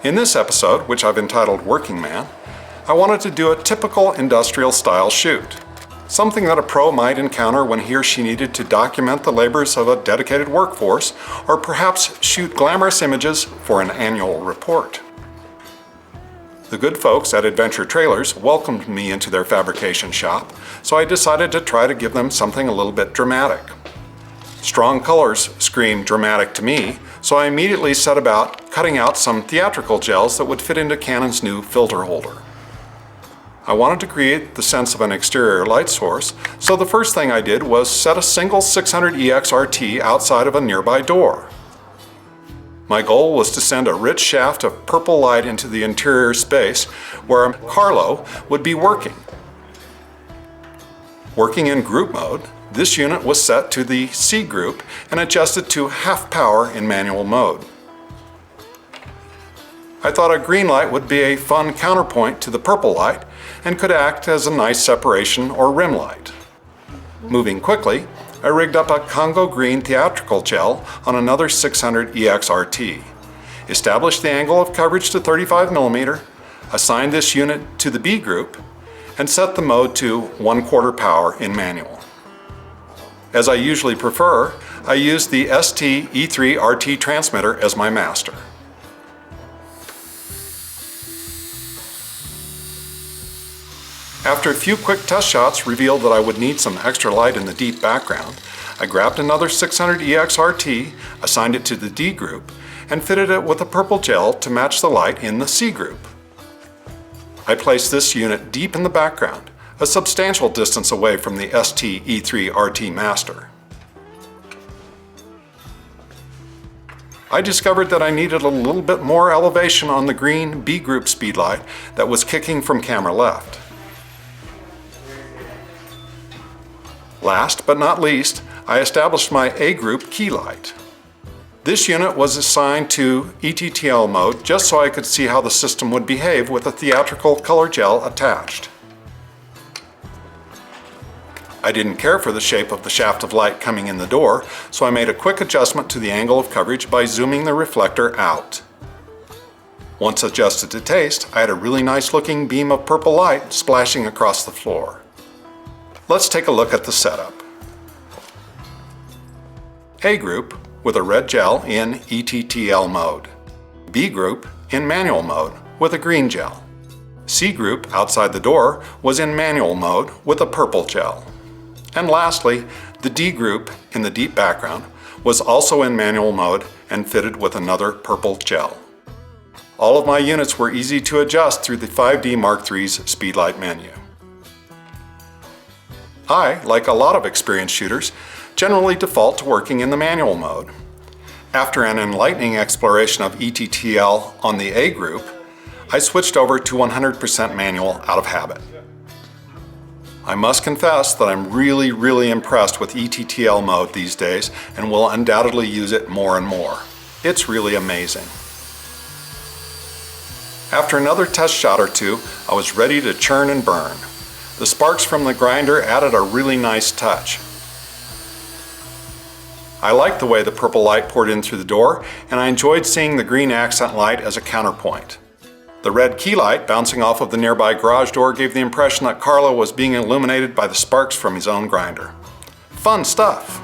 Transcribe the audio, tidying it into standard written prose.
In this episode, which I've entitled Working Man, I wanted to do a typical industrial style shoot. Something that a pro might encounter when he or she needed to document the labors of a dedicated workforce, or perhaps shoot glamorous images for an annual report. The good folks at Adventure Trailers welcomed me into their fabrication shop, so I decided to try to give them something a little bit dramatic. Strong colors scream dramatic to me, so I immediately set about cutting out some theatrical gels that would fit into Canon's new filter holder. I wanted to create the sense of an exterior light source, so the first thing I did was set a single 600EX-RT outside of a nearby door. My goal was to send a rich shaft of purple light into the interior space where Carlo would be working. Working in group mode, this unit was set to the C group and adjusted to half power in manual mode. I thought a green light would be a fun counterpoint to the purple light and could act as a nice separation or rim light. Moving quickly, I rigged up a Congo green theatrical gel on another 600EX-RT, established the angle of coverage to 35mm, assigned this unit to the B group, and set the mode to 1/4 power in manual. As I usually prefer, I used the ST-E3-RT transmitter as my master. After a few quick test shots revealed that I would need some extra light in the deep background, I grabbed another 600EX-RT, assigned it to the D group, and fitted it with a purple gel to match the light in the C group. I placed this unit deep in the background, a substantial distance away from the ST-E3-RT master. I discovered that I needed a little bit more elevation on the green B group speedlight that was kicking from camera left. Last but not least, I established my A group key light. This unit was assigned to ETTL mode just so I could see how the system would behave with a theatrical color gel attached. I didn't care for the shape of the shaft of light coming in the door, so I made a quick adjustment to the angle of coverage by zooming the reflector out. Once adjusted to taste, I had a really nice looking beam of purple light splashing across the floor. Let's take a look at the setup. A group with a red gel in ETTL mode. B group in manual mode with a green gel. C group outside the door was in manual mode with a purple gel. And lastly, the D group in the deep background was also in manual mode and fitted with another purple gel. All of my units were easy to adjust through the 5D Mark III's Speedlite menu. I, like a lot of experienced shooters, generally default to working in the manual mode. After an enlightening exploration of ETTL on the A group, I switched over to 100% manual out of habit. I must confess that I'm really impressed with ETTL mode these days and will undoubtedly use it more and more. It's really amazing. After another test shot or two, I was ready to churn and burn. The sparks from the grinder added a really nice touch. I liked the way the purple light poured in through the door, and I enjoyed seeing the green accent light as a counterpoint. The red key light bouncing off of the nearby garage door gave the impression that Carlo was being illuminated by the sparks from his own grinder. Fun stuff!